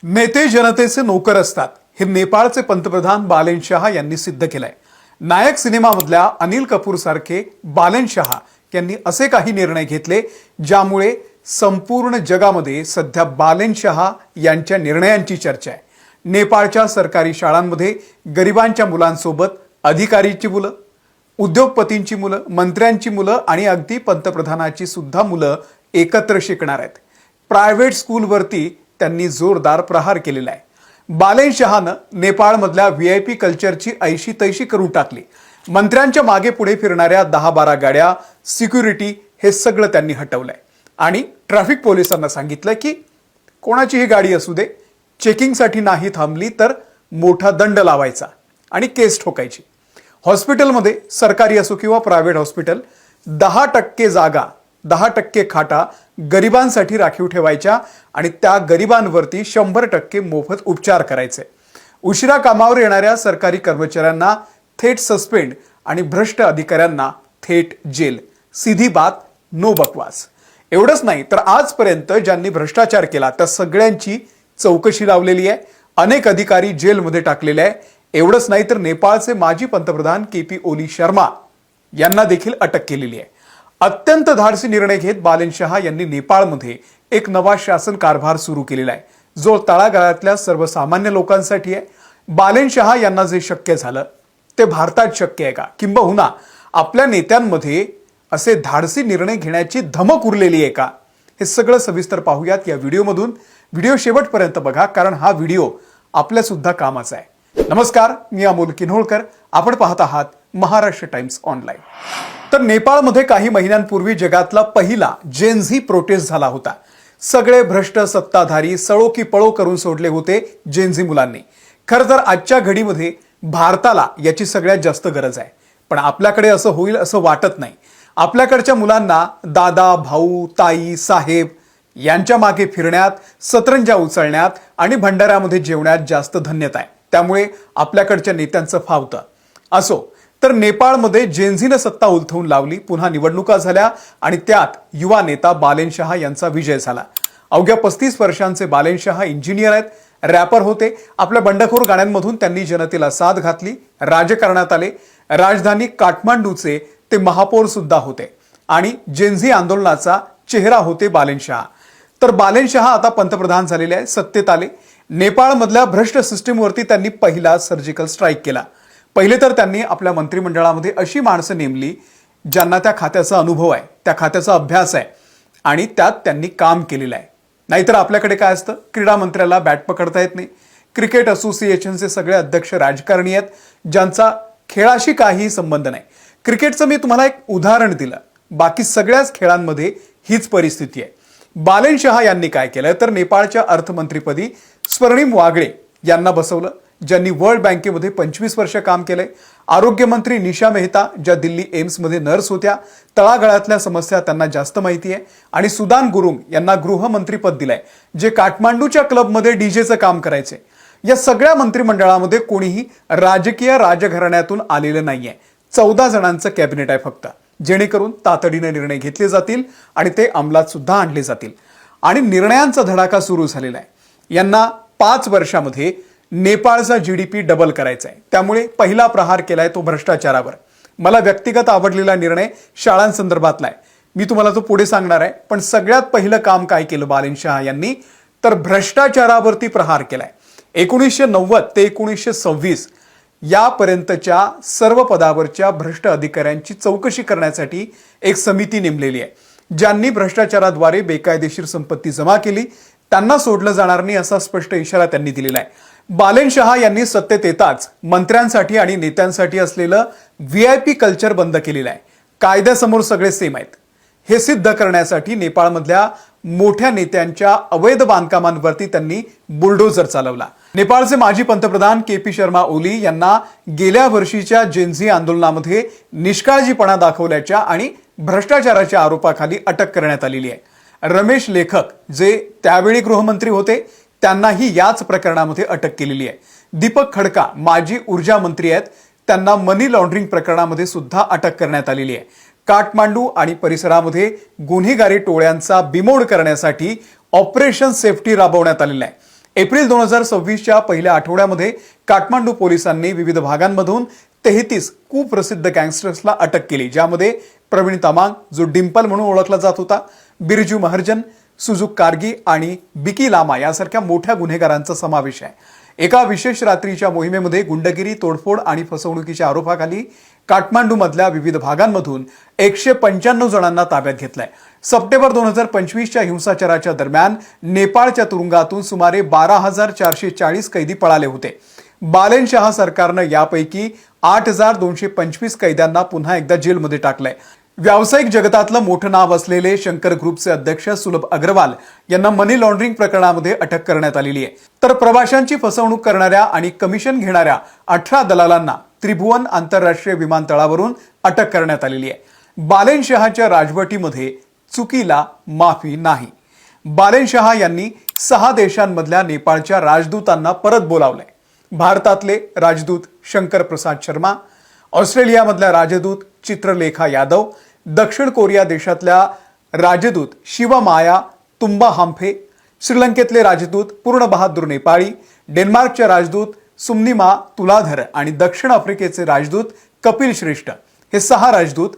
नेते जनतेचे नोकर असतात हे नेपाळचे पंतप्रधान बालेन शाह यांनी सिद्ध केलंय। नायक सिनेमामधल्या अनिल कपूर सारखे बालेन शाह यांनी असे काही निर्णय घेतले ज्यामुळे संपूर्ण जगामध्ये सध्या बालेन शाह यांच्या निर्णयांची चर्चा आहे। नेपाळच्या सरकारी शाळांमध्ये गरिबांच्या मुलांसोबत अधिकारीची मुलं, उद्योगपतींची मुलं, मंत्र्यांची मुलं आणि अगदी पंतप्रधानाची सुद्धा मुलं एकत्र शिकणार आहेत। प्रायव्हेट स्कूलवरती त्यांनी जोरदार प्रहार केलेला आहे। बालेन शाहनं नेपाळमधल्या व्हीआयपी कल्चरची ऐशी तैशी करून टाकली। मंत्र्यांच्या मागे पुढे फिरणाऱ्या 10-12 गाड्या, सिक्युरिटी हे सगळं त्यांनी हटवलंय आणि ट्रॅफिक पोलिसांना सांगितलं की कोणाचीही गाडी असू दे, चेकिंगसाठी नाही थांबली तर मोठा दंड लावायचा आणि केस ठोकायची। हॉस्पिटलमध्ये, सरकारी असो किंवा प्रायव्हेट हॉस्पिटल, 10% जागा, 10% खाटा गरिबांसाठी राखीव ठेवायच्या आणि त्या गरिबांवरती 100% मोफत उपचार करायचे। उशिरा कामावर येणाऱ्या सरकारी कर्मचाऱ्यांना थेट सस्पेंड आणि भ्रष्ट अधिकाऱ्यांना थेट जेल। सीधी बात, नो बकवास। एवढंच नाही तर आजपर्यंत ज्यांनी भ्रष्टाचार केला त्या सगळ्यांची चौकशी लावलेली आहे। अनेक अधिकारी जेलमध्ये टाकलेले आहे। एवढंच नाही तर नेपाळचे माजी पंतप्रधान केपी ओली शर्मा यांना देखील अटक केलेली आहे। अत्यंत धाडसी निर्णय घेत बालेन शाह यांनी नेपाळमध्ये एक नवा शासन कारभार सुरू केलेला आहे जो तळागाळातल्या सर्वसामान्य लोकांसाठी आहे। बालेन शाह यांना जे शक्य झालं ते भारतात शक्य आहे का, किंबहुना आपल्या नेत्यांमध्ये असे धाडसी निर्णय घेण्याची धमक उरलेली आहे का, हे सगळं सविस्तर पाहूयात या व्हिडिओमधून। व्हिडिओ शेवटपर्यंत बघा कारण हा व्हिडिओ आपल्या सुद्धा कामाचा आहे। नमस्कार, मी अमोल किन्होळकर, आपण पाहत आहात महाराष्ट्र टाइम्स ऑनलाईन। तर नेपाळमध्ये काही महिन्यांपूर्वी जगातला पहिला जेन झी प्रोटेस्ट झाला होता। सगळे भ्रष्ट सत्ताधारी सळो की पळो करून सोडले होते जेन झी मुलांनी। खरं तर आजच्या घडीमध्ये भारताला याची सगळ्यात जास्त गरज आहे, पण आपल्याकडे असं होईल असं वाटत नाही। आपल्याकडच्या मुलांना दादा, भाऊ, ताई, साहेब यांच्या मागे फिरण्यात, सतरंजा उचलण्यात आणि भंडाऱ्यामध्ये जेवण्यात जास्त धन्यता आहे। त्यामुळे आपल्याकडच्या नेत्यांचं फावतं। असो तर नेपाळमध्ये जेनझीनं सत्ता उलथवून लावली, पुन्हा निवडणुका झाल्या आणि त्यात युवा नेता बालेन शाह यांचा विजय झाला। अवघ्या 35 वर्षांचे बालेन शाह इंजिनियर आहेत, रॅपर होते। आपल्या बंडखोर गाण्यांमधून त्यांनी जनतेला साथ घातली, राजकारणात आले। राजधानी काठमांडूचे ते महापौर सुद्धा होते आणि जेनझी आंदोलनाचा चेहरा होते बालेन शाह। तर बालेन शाह आता पंतप्रधान झालेले आहे, सत्तेत आले। नेपाळमधल्या भ्रष्ट सिस्टीमवरती त्यांनी पहिला सर्जिकल स्ट्राईक केला। पहिले तर त्यांनी आपल्या मंत्रिमंडळामध्ये अशी माणसं नेमली ज्यांना त्या खात्याचा अनुभव आहे, त्या खात्याचा अभ्यास आहे आणि त्यात त्यांनी काम केलेलं आहे। नाहीतर आपल्याकडे काय असतं, क्रीडा मंत्र्याला बॅट पकडता येत नाही। क्रिकेट असोसिएशनचे सगळे अध्यक्ष राजकारणी आहेत ज्यांचा खेळाशी काहीही संबंध नाही। क्रिकेटचं मी तुम्हाला एक उदाहरण दिलं, बाकी सगळ्याच खेळांमध्ये हीच परिस्थिती आहे। बालेन शाह यांनी काय केलं तर नेपाळच्या अर्थमंत्रीपदी स्वर्णिम वागळे यांना बसवलं, ज्यांनी वर्ल्ड बँकेमध्ये 25 वर्ष काम केलंय। आरोग्यमंत्री निशा मेहता ज्या दिल्ली एम्समध्ये नर्स होत्या, तळागाळातल्या समस्या त्यांना जास्त माहिती आहे। आणि सुदान गुरुंग यांना गृहमंत्रीपद दिलंय, जे काठमांडूच्या क्लबमध्ये डीजेचं काम करायचे। या सगळ्या मंत्रिमंडळामध्ये कोणीही राजकीय राजघराण्यातून आलेलं नाहीये। 14 जणांचं कॅबिनेट आहे फक्त, जेणेकरून तातडीने निर्णय घेतले जातील आणि ते अंमलात सुद्धा आणले जातील। आणि निर्णयांचा धडाका सुरू झालेला आहे। यांना 5 वर्षामध्ये नेपाळचा जीडीपी डबल करायचा आहे। त्यामुळे पहिला प्रहार केलाय तो भ्रष्टाचारावर। मला व्यक्तिगत आवडलेला निर्णय शाळांसंदर्भातला आहे, मी तुम्हाला तो पुढे सांगणार आहे। पण सगळ्यात पहिलं काम काय केलं बालेन शाह यांनी तर भ्रष्टाचारावरती प्रहार केलाय। 1990 ते 1926 यापर्यंतच्या सर्व पदावरच्या भ्रष्ट अधिकाऱ्यांची चौकशी करण्यासाठी एक समिती नेमलेली आहे। ज्यांनी भ्रष्टाचाराद्वारे बेकायदेशीर संपत्ती जमा केली त्यांना सोडलं जाणार नाही असा स्पष्ट इशारा त्यांनी दिलेला आहे। बालेन शाह यांनी सत्तेत येताच मंत्र्यांसाठी आणि नेत्यांसाठी असलेलं व्हीआयपी कल्चर बंद केलेलं आहे। कायद्यासमोर सगळे सेम आहेत हे सिद्ध करण्यासाठी नेपाळमधल्या मोठ्या नेत्यांच्या अवैध बांधकामांवरती त्यांनी बुलडोझर चालवला। नेपाळचे माजी पंतप्रधान केपी शर्मा ओली यांना गेल्या वर्षीच्या जेनझी आंदोलनामध्ये निष्काळजीपणा दाखवल्याच्या आणि भ्रष्टाचाराच्या आरोपाखाली अटक करण्यात आलेली आहे। रमेश लेखक जे त्यावेळी गृहमंत्री होते त्यांनाही याच प्रकरणामध्ये अटक केलेली आहे। दीपक खडका माजी ऊर्जा मंत्री आहेत, त्यांना मनी लॉन्ड्रिंग प्रकरणामध्ये सुद्धा अटक करण्यात आलेली आहे। काठमांडू आणि परिसरामध्ये गुन्हेगारी टोळ्यांचा बिमोड करण्यासाठी ऑपरेशन सेफ्टी राबवण्यात आलेलं आहे। एप्रिल 2026च्या पहिल्या आठवड्यामध्ये काठमांडू पोलिसांनी विविध भागांमधून 33 कुप्रसिद्ध गँगस्टर्सला अटक केली, ज्यामध्ये प्रवीण तमांग, जो डिंपल म्हणून ओळखला जात होता, बिरजू महर्जन, सुजुक कारगी आणि बिकी लामा यासारख्या मोठ्या गुन्हेगारांचा समावेश आहे. एका विशेष रात्रीच्या मोहिमेमध्ये गुंडगिरी, तोडफोड आणि फसवणुकीच्या आरोपाखाली काठमांडूमधल्या विविध भागांमधून 195 जणांना ताब्यात घेतलंय. सप्टेंबर 2025च्या हिंसाचाराच्या दरम्यान नेपाळच्या तुरुंगातून सुमारे 12,440 कैदी पळाले होते. बालेनशाह सरकारनं यापैकी 8,225 कैद्यांना पुन्हा एकदा जेलमध्ये टाकलंय. व्यावसायिक जगतातलं मोठं नाव असलेले शंकर ग्रुपचे अध्यक्ष सुलभ अग्रवाल यांना मनी लॉन्ड्रिंग प्रकरणामध्ये अटक करण्यात आलेली आहे. तर प्रवाशांची फसवणूक करणाऱ्या आणि कमिशन घेणाऱ्या 18 दलालांना त्रिभुवन आंतरराष्ट्रीय विमानतळावरून अटक करण्यात आलेली आहे. बालेनशहाच्या राजवटीमध्ये चुकीला माफी नाही. बालेनशाह यांनी 6 देशांमधल्या नेपाळच्या राजदूतांना परत बोलावलंय. भारतातले राजदूत शंकर प्रसाद शर्मा, ऑस्ट्रेलियामधल्या राजदूत चित्रलेखा यादव, दक्षिण कोरिया देशातल्या राजदूत शिवमाया तुम्बा हाम्फे, श्रीलंकेतले राजदूत पूर्ण बहादूर नेपाळी, डेन्मार्कच्या राजदूत सुम्निमा तुलाधर आणि दक्षिण आफ्रिकेचे राजदूत कपिल श्रेष्ठ हे 6 राजदूत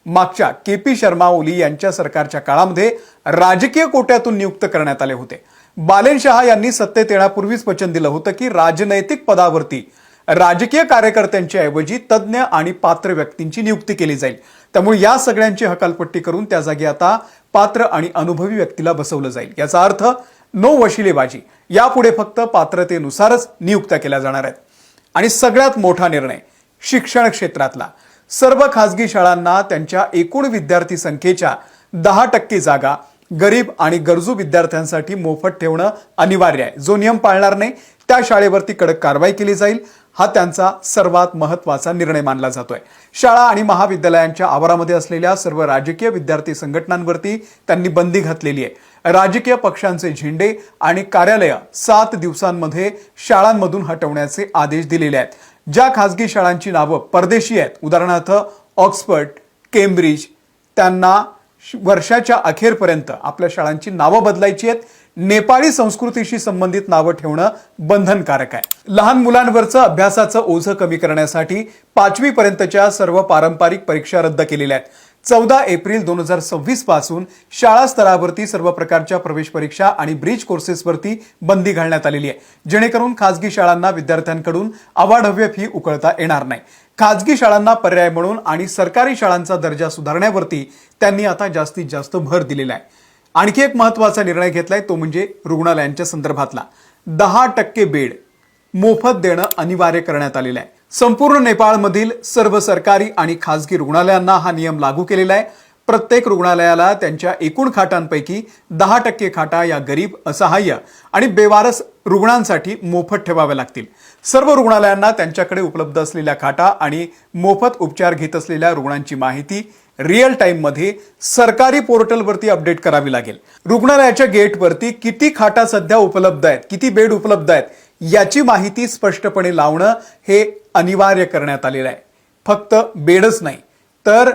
मागच्या केपी शर्मा ओली यांच्या सरकारच्या काळामध्ये राजकीय कोट्यातून नियुक्त करण्यात आले होते. बालेनशाह यांनी सत्तेत येण्यापूर्वीच वचन दिलं होतं की राजनैतिक पदावरती राजकीय कार्यकर्त्यांच्या ऐवजी तज्ज्ञ आणि पात्र व्यक्तींची नियुक्ती केली जाईल. त्यामुळे या सगळ्यांची हकालपट्टी करून त्या जागी आता पात्र आणि अनुभवी व्यक्तीला बसवलं जाईल. याचा अर्थ नो वशिलेबाजी. यापुढे फक्त पात्रतेनुसारच नियुक्त्या केल्या जाणार आहेत. आणि सगळ्यात मोठा निर्णय शिक्षण क्षेत्रातला. सर्व खासगी शाळांना त्यांच्या एकूण विद्यार्थी संख्येच्या 10% जागा गरीब आणि गरजू विद्यार्थ्यांसाठी मोफत ठेवणं अनिवार्य आहे. जो नियम पाळणार नाही त्या शाळेवरती कडक कारवाई केली जाईल. हा त्यांचा सर्वात महत्त्वाचा निर्णय मानला जातोय. शाळा आणि महाविद्यालयांच्या आवारामध्ये असलेल्या सर्व राजकीय विद्यार्थी संघटनांवरती त्यांनी बंदी घातलेली आहे. राजकीय पक्षांचे झेंडे आणि कार्यालय 7 दिवसांमध्ये शाळांमधून हटवण्याचे आदेश दिलेले आहेत. ज्या खासगी शाळांची नावं परदेशी आहेत, उदाहरणार्थ ऑक्सफर्ड, केम्ब्रिज, त्यांना वर्षाच्या अखेरपर्यंत आपल्या शाळांची नावं बदलायची आहेत. नेपाळी संस्कृतीशी संबंधित नावं ठेवणं बंधनकारक आहे. लहान मुलांवरचं अभ्यासाचं ओझं कमी करण्यासाठी 5वी पर्यंतच्या सर्व पारंपरिक परीक्षा रद्द केलेल्या आहेत. 14 एप्रिल 2026 पासून शाळा स्तरावरती सर्व प्रकारच्या प्रवेश परीक्षा आणि ब्रिज कोर्सेसवरती बंदी घालण्यात आलेली आहे, जेणेकरून खासगी शाळांना विद्यार्थ्यांकडून अवाढव्य फी उकळता येणार नाही. खासगी शाळांना पर्याय म्हणून आणि सरकारी शाळांचा दर्जा सुधारण्यावरती त्यांनी आता जास्तीत जास्त भर दिलेला आहे. आणखी एक महत्त्वाचा निर्णय घेतलाय, तो म्हणजे रुग्णालयांच्या संदर्भातला. 10% बेड मोफत देणं अनिवार्य करण्यात आलेलं आहे. संपूर्ण नेपाळमधील सर्व सरकारी आणि खासगी रुग्णालयांना हा नियम लागू केलेला आहे. प्रत्येक रुग्णालयाला त्यांच्या एकूण खाटांपैकी 10% खाटा या गरीब, असहाय्य आणि बेवारस रुग्णांसाठी मोफत ठेवाव्या लागतील. सर्व रुग्णालयांना त्यांच्याकडे उपलब्ध असलेल्या खाटा आणि मोफत उपचार घेत असलेल्या रुग्णांची माहिती रिअल टाइम मध्ये सरकारी पोर्टलवरती अपडेट करावी लागेल. रुग्णालयाच्या गेटवरती किती खाटा सध्या उपलब्ध आहेत, किती बेड उपलब्ध आहेत याची माहिती स्पष्टपणे लावणं हे अनिवार्य करण्यात आलेलं आहे. फक्त बेडच नाही तर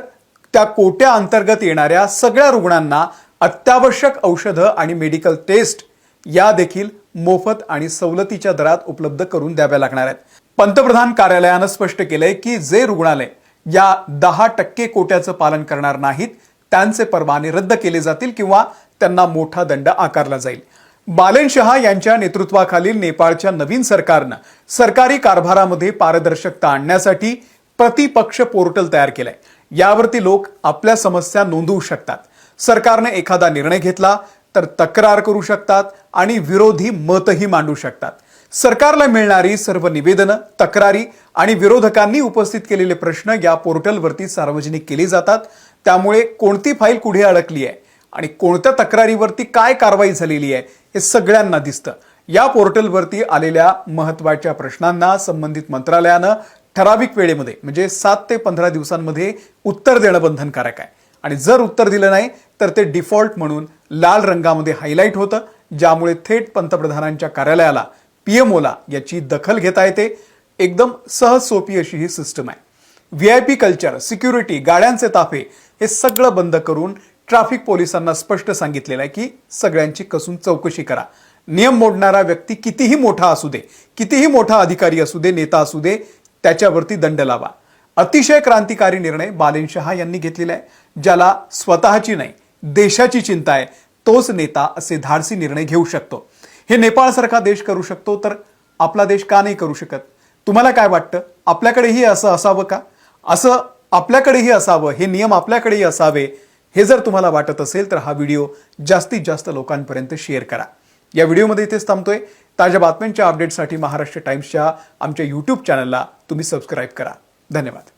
त्या कोट्या अंतर्गत येणाऱ्या सगळ्या रुग्णांना अत्यावश्यक औषधं आणि मेडिकल टेस्ट या देखील मोफत आणि सवलतीच्या दरात उपलब्ध करून द्याव्या लागणार आहेत. पंतप्रधान कार्यालयानं स्पष्ट केलंय की जे रुग्णालय या 10% कोट्याचं पालन करणार नाहीत त्यांचे परवाने रद्द केले जातील किंवा त्यांना मोठा दंड आकारला जाईल. बालेनशाह यांच्या नेतृत्वाखालील नेपाळच्या नवीन सरकारनं सरकारी कारभारामध्ये पारदर्शकता आणण्यासाठी प्रतिपक्ष पोर्टल तयार केलंय. यावरती लोक आपल्या समस्या नोंदवू शकतात. सरकारने एखादा निर्णय घेतला तर तक्रार करू शकतात आणि विरोधी मतही मांडू शकतात. सरकारला मिळणारी सर्व निवेदनं, तक्रारी आणि विरोधकांनी उपस्थित केलेले प्रश्न या पोर्टलवरती सार्वजनिक केले जातात. त्यामुळे कोणती फाईल कुठे अडकली आहे आणि कोणत्या तक्रारीवरती काय कारवाई झालेली आहे हे सगळ्यांना दिसतं. या पोर्टलवरती आलेल्या महत्त्वाच्या प्रश्नांना संबंधित मंत्रालयानं ठराविक वेळेमध्ये म्हणजे 7 ते 15 दिवसांमध्ये उत्तर देणं बंधनकारक आहे. आणि जर उत्तर दिलं नाही तर ते डिफॉल्ट म्हणून लाल रंगामध्ये हायलाइट होतं, ज्यामुळे थेट पंतप्रधानांच्या कार्यालयाला पीएमओला याची दखल घेता येते. एकदम सहज सोपी अशी ही सिस्टम आहे. VIP कल्चर, सिक्युरिटी, गाड्यांचे ताफे हे सगळं बंद करून ट्रॅफिक पोलिसांना स्पष्ट सांगितलेलं आहे की सगळ्यांची कसून चौकशी करा. नियम मोडणारा व्यक्ती कितीही मोठा असू दे, कितीही मोठा अधिकारी असू दे, नेता असू दे, त्याच्यावरती दंड लावा. अतिशय क्रांतिकारी निर्णय बालेन शहा यांनी घेतलेला आहे. ज्याला स्वतःची नाही देशाची चिंता आहे तोच नेता असे धाडसी निर्णय घेऊ शकतो. हे नेपाळसारखा देश करू शकतो तर आपला देश का नाही करू शकत? तुम्हाला काय वाटतं? आपल्याकडेही असं असावं का? असं आपल्याकडेही असावं, हे नियम आपल्याकडेही असावे, हे जर तुम्हाला वाटत असेल तर हा व्हिडिओ जास्तीत जास्त लोकांपर्यंत शेअर करा. या व्हिडिओमध्ये इथेच थांबतोय. ताज्या बातम्यांच्या अपडेटसाठी महाराष्ट्र टाइम्सच्या आमच्या यूट्यूब चॅनलला तुम्ही सबस्क्राईब करा. धन्यवाद.